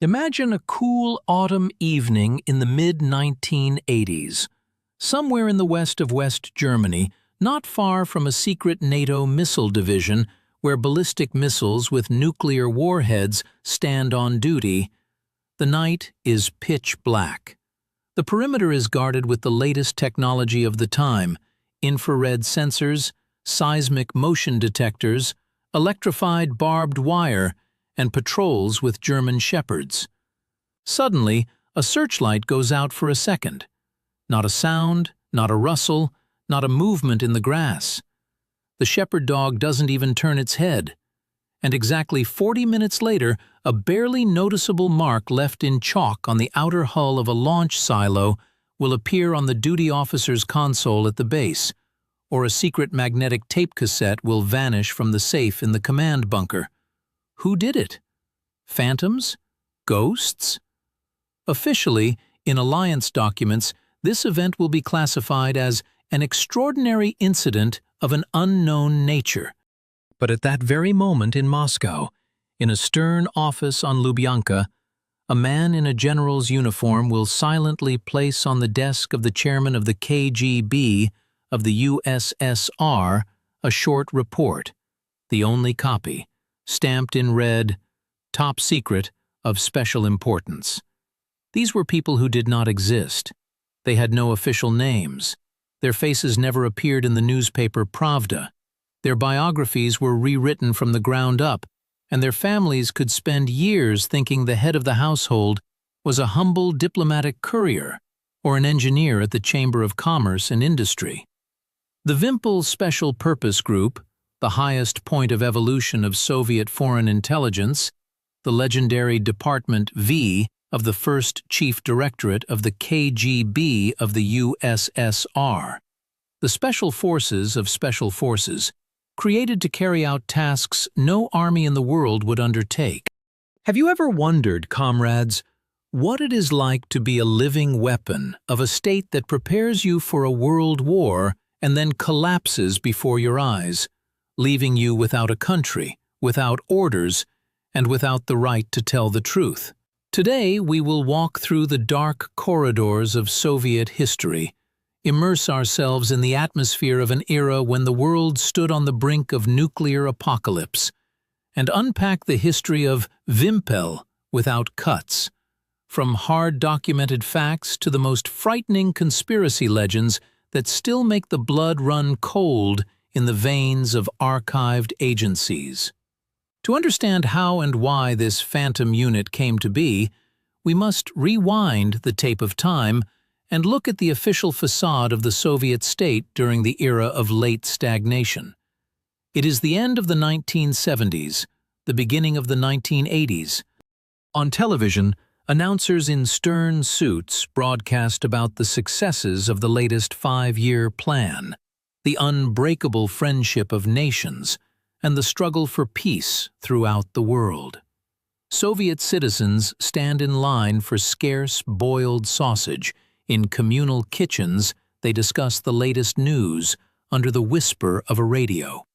Imagine a cool autumn evening in the mid-1980s. Somewhere in the west of West Germany, not far from a secret NATO missile division where ballistic missiles with nuclear warheads stand on duty, the night is pitch black. The perimeter is guarded with the latest technology of the time: infrared sensors, seismic motion detectors, electrified barbed wire, and patrols with German shepherds. Suddenly, a searchlight goes out for a second. Not a sound, not a rustle, not a movement in the grass. The shepherd dog doesn't even turn its head. And exactly 40 minutes later, a barely noticeable mark left in chalk on the outer hull of a launch silo will appear on the duty officer's console at the base, or a secret magnetic tape cassette will vanish from the safe in the command bunker. Who did it? Phantoms? Ghosts? Officially, in alliance documents, this event will be classified as an extraordinary incident of an unknown nature. But at that very moment in Moscow, in a stern office on Lubyanka, a man in a general's uniform will silently place on the desk of the chairman of the KGB of the USSR a short report, the only copy, stamped in red, "Top Secret, of Special Importance." These were people who did not exist. They had no official names. Their faces never appeared in the newspaper Pravda. Their biographies were rewritten from the ground up, and their families could spend years thinking the head of the household was a humble diplomatic courier or an engineer at the Chamber of Commerce and Industry. The Vympel Special Purpose Group, the highest point of evolution of Soviet foreign intelligence, the legendary Department V of the first Chief Directorate of the KGB of the USSR, the Special Forces of Special Forces, created to carry out tasks no army in the world would undertake. Have you ever wondered, comrades, what it is like to be a living weapon of a state that prepares you for a world war and then collapses before your eyes, leaving you without a country, without orders, and without the right to tell the truth? Today, we will walk through the dark corridors of Soviet history, immerse ourselves in the atmosphere of an era when the world stood on the brink of nuclear apocalypse, and unpack the history of Vympel without cuts, from hard-documented facts to the most frightening conspiracy legends that still make the blood run cold in the veins of archived agencies. To understand how and why this phantom unit came to be, we must rewind the tape of time and look at the official facade of the Soviet state during the era of late stagnation. It is the end of the 1970s, the beginning of the 1980s. On television, announcers in stern suits broadcast about the successes of the latest 5-year plan, the unbreakable friendship of nations, and the struggle for peace throughout the world. Soviet citizens stand in line for scarce boiled sausage. In communal kitchens, they discuss the latest news under the whisper of a radio.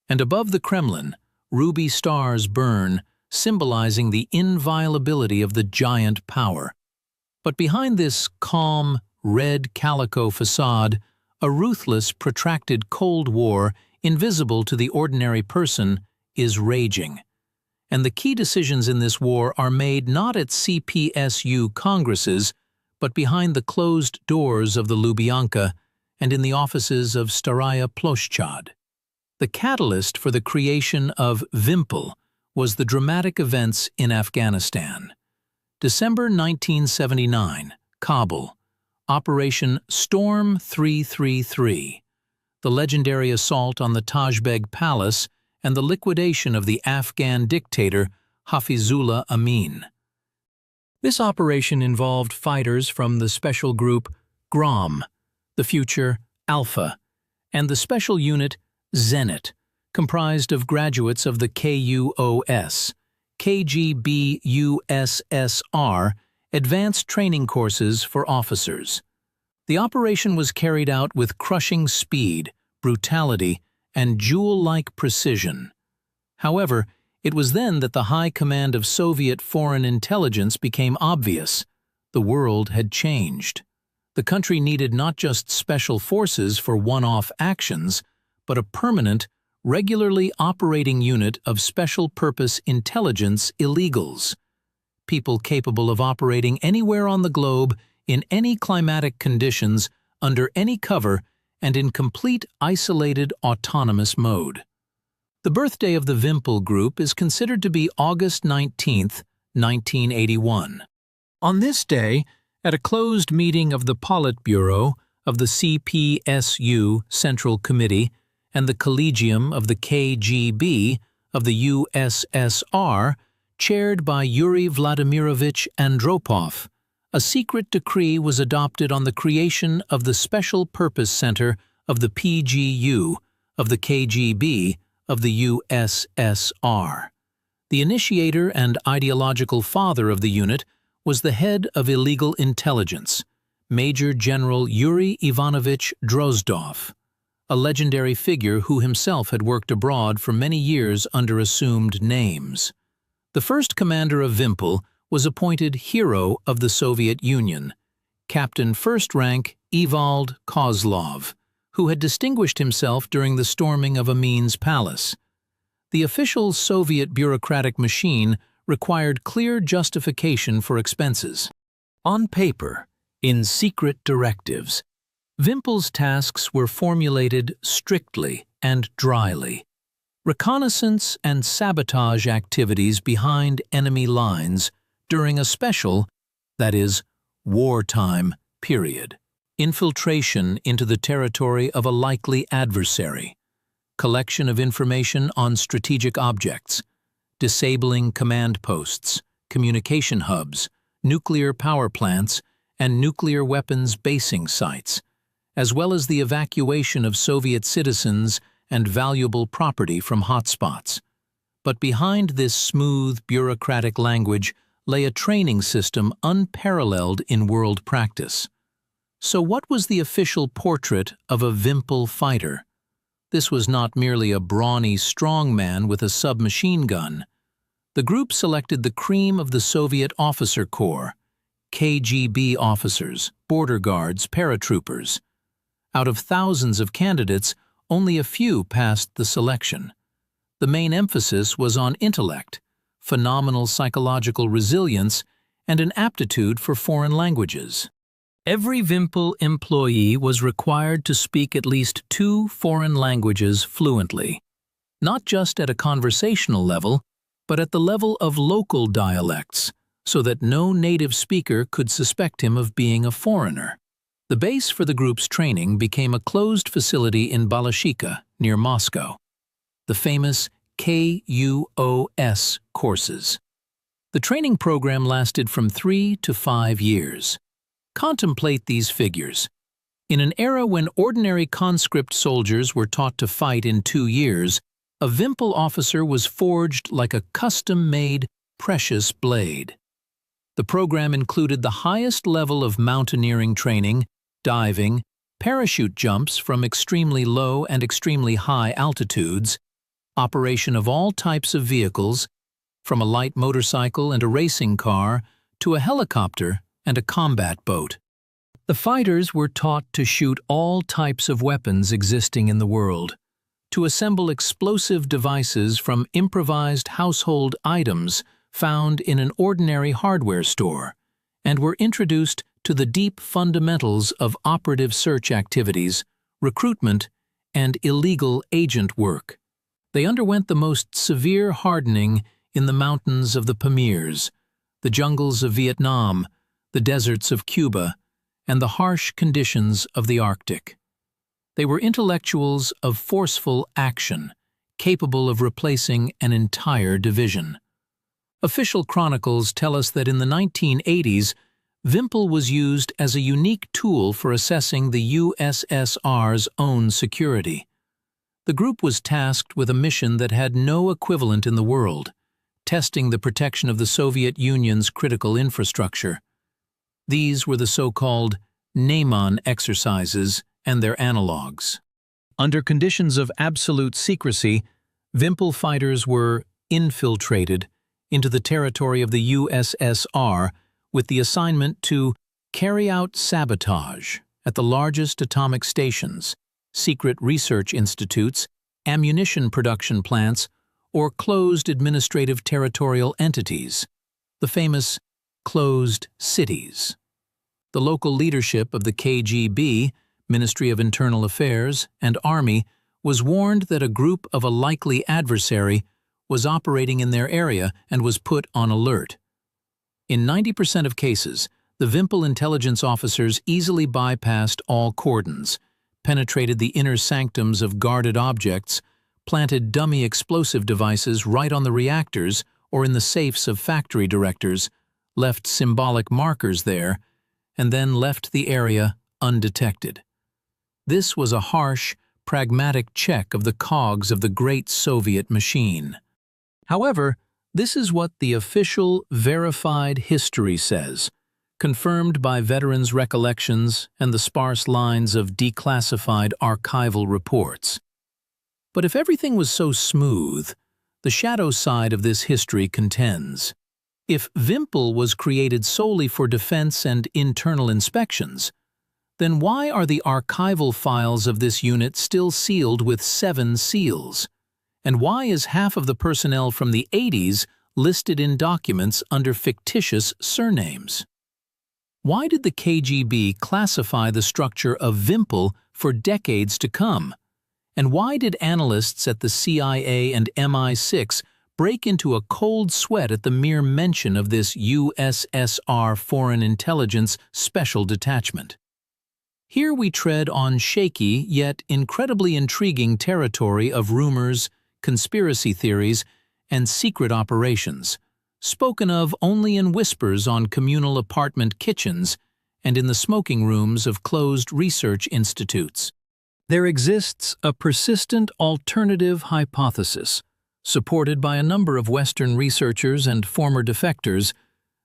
And above the Kremlin, ruby stars burn, symbolizing the inviolability of the giant power. But behind this calm, red calico facade, a ruthless, protracted Cold War, invisible to the ordinary person, is raging. And the key decisions in this war are made not at CPSU congresses, but behind the closed doors of the Lubyanka and in the offices of Staraya Ploshchad. The catalyst for the creation of Vympel was the dramatic events in Afghanistan. December 1979, Kabul, Operation Storm 333, the legendary assault on the Tajbeg Palace and the liquidation of the Afghan dictator Hafizullah Amin. This operation involved fighters from the special group Grom, the future Alpha, and the special unit Zenit, comprised of graduates of the KUOS, KGB USSR, advanced training courses for officers. The operation was carried out with crushing speed, brutality, and jewel-like precision. However, It was then that the high command of Soviet foreign intelligence became obvious. The world had changed. The country needed not just special forces for one-off actions, but a permanent, regularly operating unit of special-purpose intelligence illegals. People capable of operating anywhere on the globe, in any climatic conditions, under any cover, and in complete isolated autonomous mode. The birthday of the Vympel Group is considered to be August 19, 1981. On this day, at a closed meeting of the Politburo of the CPSU Central Committee and the Collegium of the KGB of the USSR, chaired by Yuri Vladimirovich Andropov, a secret decree was adopted on the creation of the Special Purpose Center of the PGU of the KGB of the USSR. The initiator and ideological father of the unit was the head of illegal intelligence, Major General Yuri Ivanovich Drozdov, a legendary figure who himself had worked abroad for many years under assumed names. The first commander of Vympel was appointed Hero of the Soviet Union, Captain First Rank Evald Kozlov, who had distinguished himself during the storming of Amin's palace. The official Soviet bureaucratic machine required clear justification for expenses. On paper, in secret directives, Vympel's tasks were formulated strictly and dryly. Reconnaissance and sabotage activities behind enemy lines during a special, that is, wartime, period. Infiltration into the territory of a likely adversary. Collection of information on strategic objects. Disabling command posts, communication hubs, nuclear power plants, and nuclear weapons basing sites, as well as the evacuation of Soviet citizens and valuable property from hotspots. But behind this smooth, bureaucratic language lay a training system unparalleled in world practice. So what was the official portrait of a Vympel fighter? This was not merely a brawny strongman with a submachine gun. The group selected the cream of the Soviet officer corps, KGB officers, border guards, paratroopers. Out of thousands of candidates, only a few passed the selection. The main emphasis was on intellect, phenomenal psychological resilience, and an aptitude for foreign languages. Every Vympel employee was required to speak at least 2 foreign languages fluently, not just at a conversational level, but at the level of local dialects, so that no native speaker could suspect him of being a foreigner. The base for the group's training became a closed facility in Balashikha, near Moscow. The famous KUOS courses. The training program lasted from 3 to 5 years. Contemplate these figures. In an era when ordinary conscript soldiers were taught to fight in 2 years, a Vympel officer was forged like a custom-made, precious blade. The program included the highest level of mountaineering training, diving, parachute jumps from extremely low and extremely high altitudes, operation of all types of vehicles, from a light motorcycle and a racing car to a helicopter and a combat boat. The fighters were taught to shoot all types of weapons existing in the world, to assemble explosive devices from improvised household items found in an ordinary hardware store, and were introduced to the deep fundamentals of operative search activities, recruitment, and illegal agent work. They underwent the most severe hardening in the mountains of the Pamirs, the jungles of Vietnam, the deserts of Cuba, and the harsh conditions of the Arctic. They were intellectuals of forceful action, capable of replacing an entire division. Official chronicles tell us that in the 1980s, Vympel was used as a unique tool for assessing the USSR's own security. The group was tasked with a mission that had no equivalent in the world, testing the protection of the Soviet Union's critical infrastructure. These were the so-called Neman exercises and their analogues. Under conditions of absolute secrecy, Vympel fighters were infiltrated into the territory of the USSR with the assignment to carry out sabotage at the largest atomic stations, secret research institutes, ammunition production plants, or closed administrative territorial entities, the famous closed cities. The local leadership of the KGB, Ministry of Internal Affairs, and Army was warned that a group of a likely adversary was operating in their area and was put on alert. In 90% of cases, the Vympel intelligence officers easily bypassed all cordons, penetrated the inner sanctums of guarded objects, planted dummy explosive devices right on the reactors or in the safes of factory directors, left symbolic markers there, and then left the area undetected. This was a harsh, pragmatic check of the cogs of the great Soviet machine. However, this is what the official, verified history says, confirmed by veterans' recollections and the sparse lines of declassified archival reports. But if everything was so smooth, the shadow side of this history contends. If Vympel was created solely for defense and internal inspections, then why are the archival files of this unit still sealed with 7 seals? And why is half of the personnel from the 80s listed in documents under fictitious surnames? Why did the KGB classify the structure of Vympel for decades to come? And why did analysts at the CIA and MI6 break into a cold sweat at the mere mention of this USSR Foreign Intelligence Special Detachment? Here we tread on shaky yet incredibly intriguing territory of rumors, conspiracy theories, and secret operations, spoken of only in whispers on communal apartment kitchens and in the smoking rooms of closed research institutes. There exists a persistent alternative hypothesis, supported by a number of Western researchers and former defectors,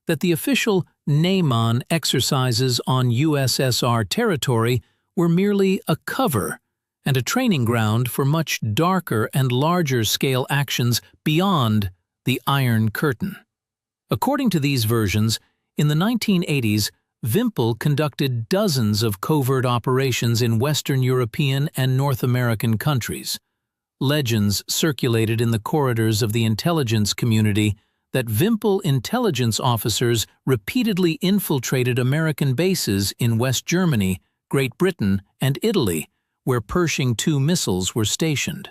that the official Neman exercises on USSR territory were merely a cover and a training ground for much darker and larger-scale actions beyond the Iron Curtain. According to these versions, in the 1980s, Vympel conducted dozens of covert operations in Western European and North American countries. Legends circulated in the corridors of the intelligence community that Vympel intelligence officers repeatedly infiltrated American bases in West Germany, Great Britain, and Italy, where Pershing II missiles were stationed.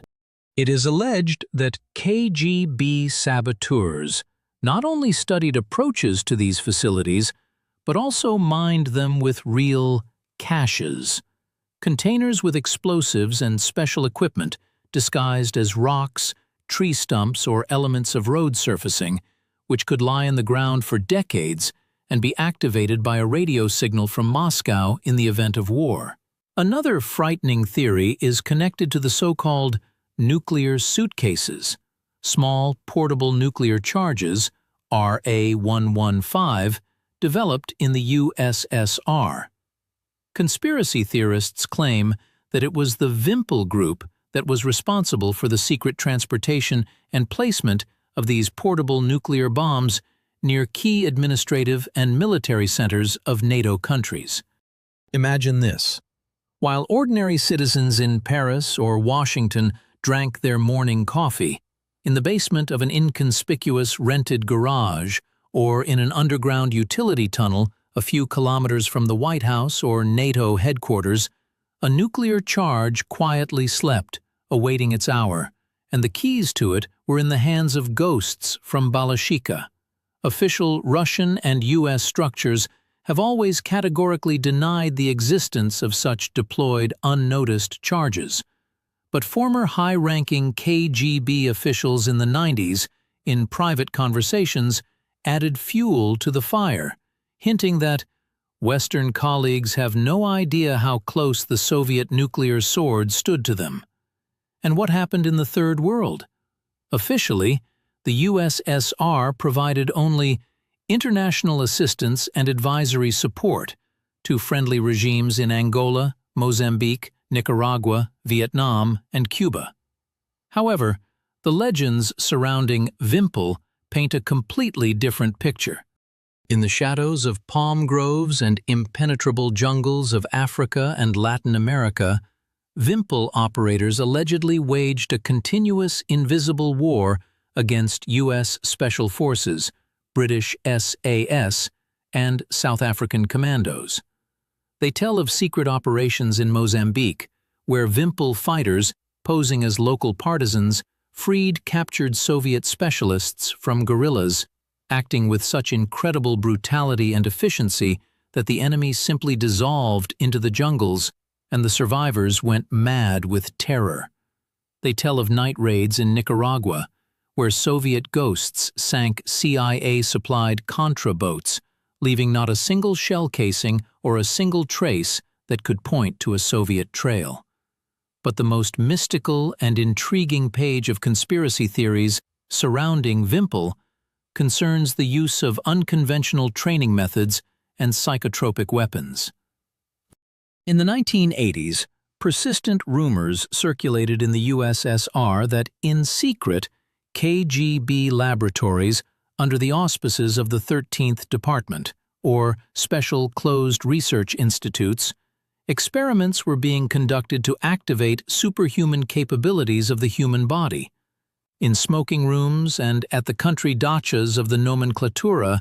It is alleged that KGB saboteurs not only studied approaches to these facilities, but also mined them with real caches, containers with explosives and special equipment disguised as rocks, tree stumps, or elements of road surfacing, which could lie in the ground for decades and be activated by a radio signal from Moscow in the event of war. Another frightening theory is connected to the so-called nuclear suitcases, small portable nuclear charges, RA-115, developed in the USSR. Conspiracy theorists claim that it was the Vympel Group that was responsible for the secret transportation and placement of these portable nuclear bombs near key administrative and military centers of NATO countries. Imagine this. While ordinary citizens in Paris or Washington drank their morning coffee, in the basement of an inconspicuous rented garage or in an underground utility tunnel a few kilometers from the White House or NATO headquarters, a nuclear charge quietly slept, awaiting its hour, and the keys to it were in the hands of ghosts from Balashikha. Official Russian and U.S. structures have always categorically denied the existence of such deployed, unnoticed charges. But former high-ranking KGB officials in the 90s, in private conversations, added fuel to the fire, hinting that Western colleagues have no idea how close the Soviet nuclear sword stood to them. And what happened in the Third World? Officially, the USSR provided only international assistance and advisory support to friendly regimes in Angola, Mozambique, Nicaragua, Vietnam, and Cuba. However, The legends surrounding Vympel paint a completely different picture. In the shadows of palm groves and impenetrable jungles of Africa and Latin America, Vympel operators allegedly waged a continuous invisible war against U.S. Special Forces, British SAS, and South African commandos. They tell of secret operations in Mozambique, where Vympel fighters, posing as local partisans, freed captured Soviet specialists from guerrillas, acting with such incredible brutality and efficiency that the enemy simply dissolved into the jungles and the survivors went mad with terror. They tell of night raids in Nicaragua, where Soviet ghosts sank CIA-supplied Contra boats, leaving not a single shell casing or a single trace that could point to a Soviet trail. But the most mystical and intriguing page of conspiracy theories surrounding Vympel concerns the use of unconventional training methods and psychotropic weapons. In the 1980s, persistent rumors circulated in the USSR that, in secret, KGB laboratories, under the auspices of the 13th Department, or Special Closed Research Institutes, experiments were being conducted to activate superhuman capabilities of the human body. In smoking rooms and at the country dachas of the nomenklatura,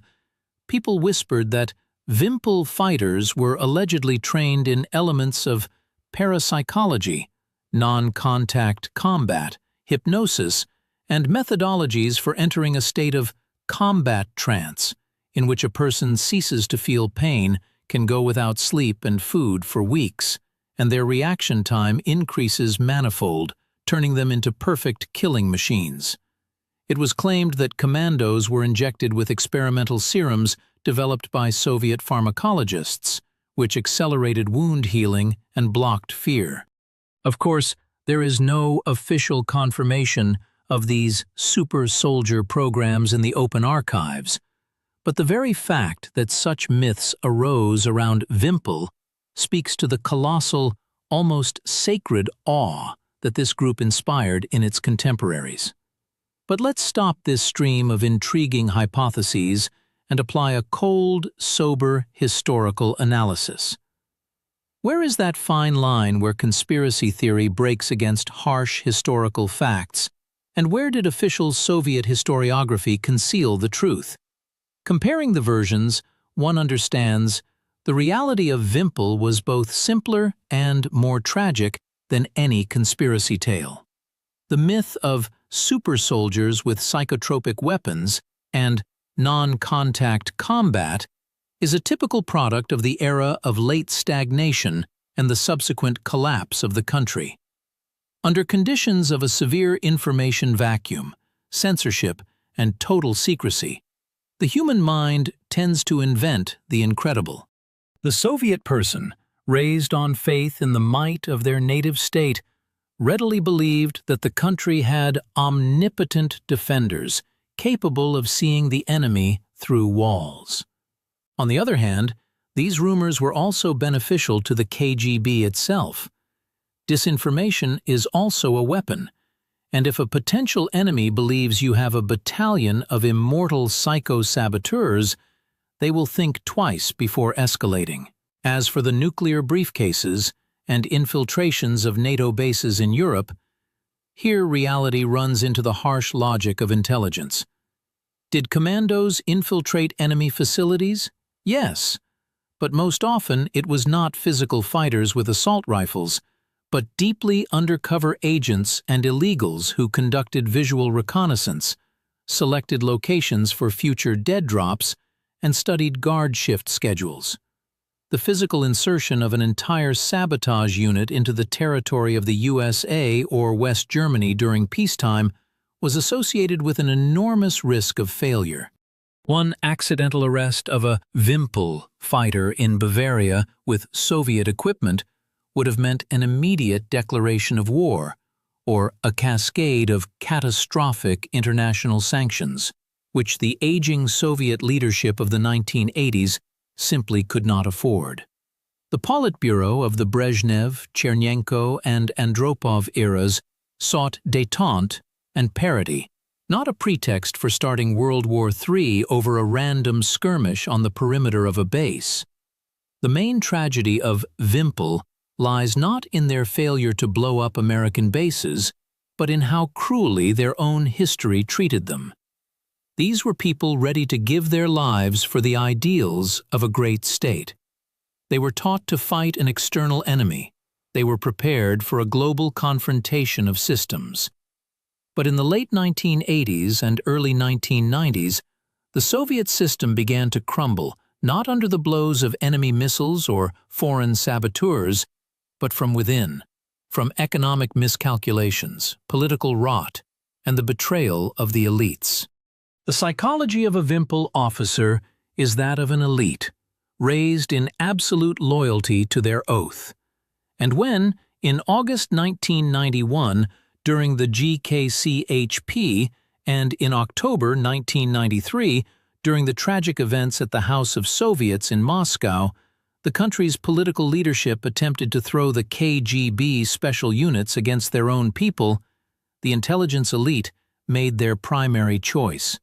people whispered that Vympel fighters were allegedly trained in elements of parapsychology, non-contact combat, hypnosis, and methodologies for entering a state of combat trance, in which a person ceases to feel pain, can go without sleep and food for weeks, and their reaction time increases manifold, turning them into perfect killing machines. It was claimed that commandos were injected with experimental serums developed by Soviet pharmacologists, which accelerated wound healing and blocked fear. Of course, there is no official confirmation of these super soldier programs in the open archives, but the very fact that such myths arose around Vympel speaks to the colossal, almost sacred awe that this group inspired in its contemporaries. But let's stop this stream of intriguing hypotheses and apply a cold, sober, historical analysis. Where is that fine line where conspiracy theory breaks against harsh historical facts, and where did official Soviet historiography conceal the truth? Comparing the versions, one understands the reality of Vympel was both simpler and more tragic than any conspiracy tale. The myth of super soldiers with psychotropic weapons and non-contact combat is a typical product of the era of late stagnation and the subsequent collapse of the country. Under conditions of a severe information vacuum, censorship, and total secrecy, the human mind tends to invent the incredible. The Soviet person, raised on faith in the might of their native state, readily believed that the country had omnipotent defenders capable of seeing the enemy through walls. On the other hand, these rumors were also beneficial to the KGB itself. Disinformation is also a weapon, and if a potential enemy believes you have a battalion of immortal psycho-saboteurs, they will think twice before escalating. As for the nuclear briefcases and infiltrations of NATO bases in Europe, here reality runs into the harsh logic of intelligence. Did commandos infiltrate enemy facilities? Yes, but most often it was not physical fighters with assault rifles, but deeply undercover agents and illegals who conducted visual reconnaissance, selected locations for future dead drops, and studied guard shift schedules. The physical insertion of an entire sabotage unit into the territory of the USA or West Germany during peacetime was associated with an enormous risk of failure. One accidental arrest of a Vympel fighter in Bavaria with Soviet equipment would have meant an immediate declaration of war, or a cascade of catastrophic international sanctions, which the aging Soviet leadership of the 1980s simply could not afford. The Politburo of the Brezhnev, Chernenko, and Andropov eras sought détente and parity, not a pretext for starting World War III over a random skirmish on the perimeter of a base. The main tragedy of Vympel lies not in their failure to blow up American bases, but in how cruelly their own history treated them. These were people ready to give their lives for the ideals of a great state. They were taught to fight an external enemy. They were prepared for a global confrontation of systems. But in the late 1980s and early 1990s, the Soviet system began to crumble, not under the blows of enemy missiles or foreign saboteurs, but from within, from economic miscalculations, political rot, and the betrayal of the elites. The psychology of a Vympel officer is that of an elite, raised in absolute loyalty to their oath. And when, in August 1991, during the GKCHP, and in October 1993, during the tragic events at the House of Soviets in Moscow, the country's political leadership attempted to throw the KGB special units against their own people, the intelligence elite made their primary choice.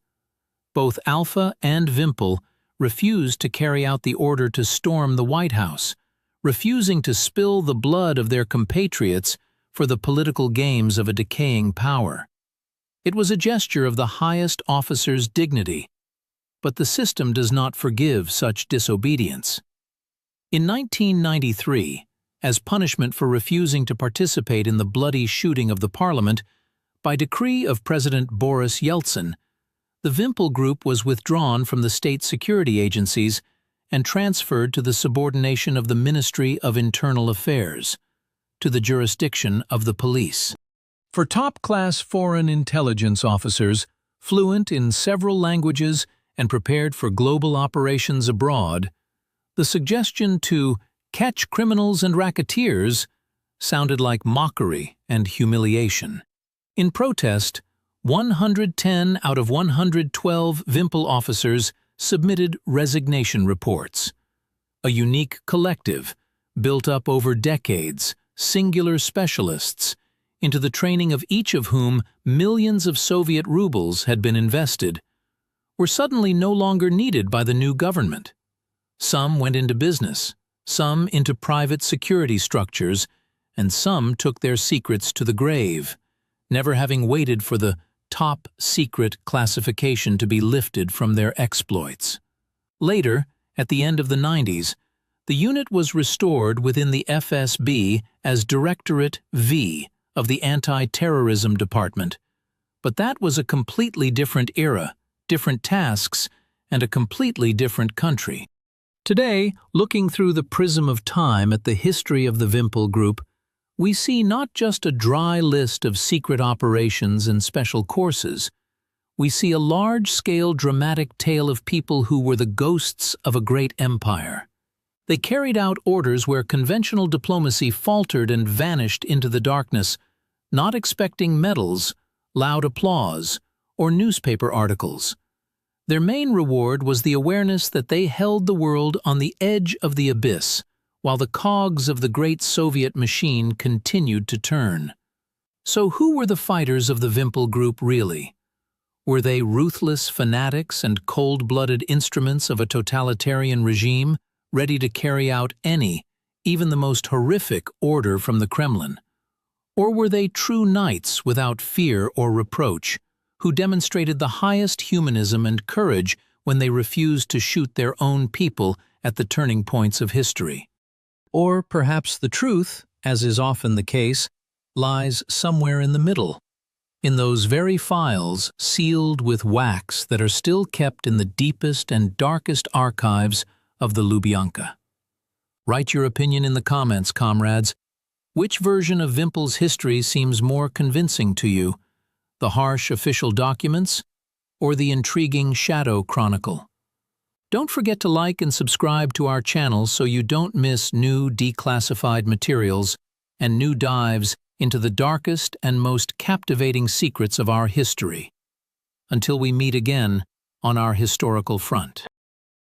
Both Alpha and Vympel refused to carry out the order to storm the White House, refusing to spill the blood of their compatriots for the political games of a decaying power. It was a gesture of the highest officer's dignity, but the system does not forgive such disobedience. In 1993, as punishment for refusing to participate in the bloody shooting of the parliament, by decree of President Boris Yeltsin, the Vympel Group was withdrawn from the state security agencies and transferred to the subordination of the Ministry of Internal Affairs, to the jurisdiction of the police. For top-class foreign intelligence officers, fluent in several languages and prepared for global operations abroad, the suggestion to catch criminals and racketeers sounded like mockery and humiliation. In protest, 110 out of 112 Vympel officers submitted resignation reports. A unique collective, built up over decades, singular specialists, into the training of each of whom millions of Soviet rubles had been invested, were suddenly no longer needed by the new government. Some went into business, some into private security structures, and some took their secrets to the grave, never having waited for the top secret classification to be lifted from their exploits. Later, at the end of the 90s, the unit was restored within the FSB as Directorate V of the Anti-Terrorism Department, but that was a completely different era, different tasks, and a completely different country. Today, looking through the prism of time at the history of the Vympel Group, we see not just a dry list of secret operations and special courses. We see a large-scale dramatic tale of people who were the ghosts of a great empire. They carried out orders where conventional diplomacy faltered and vanished into the darkness, not expecting medals, loud applause, or newspaper articles. Their main reward was the awareness that they held the world on the edge of the abyss, while the cogs of the great Soviet machine continued to turn. So who were the fighters of the Vympel Group really? Were they ruthless fanatics and cold-blooded instruments of a totalitarian regime, ready to carry out any, even the most horrific, order from the Kremlin? Or were they true knights without fear or reproach, who demonstrated the highest humanism and courage when they refused to shoot their own people at the turning points of history? Or perhaps the truth, as is often the case, lies somewhere in the middle, in those very files sealed with wax that are still kept in the deepest and darkest archives of the Lubyanka. Write your opinion in the comments, comrades. Which version of Vympel's history seems more convincing to you, the harsh official documents or the intriguing shadow chronicle? Don't forget to like and subscribe to our channel so you don't miss new declassified materials and new dives into the darkest and most captivating secrets of our history. Until we meet again on our historical front.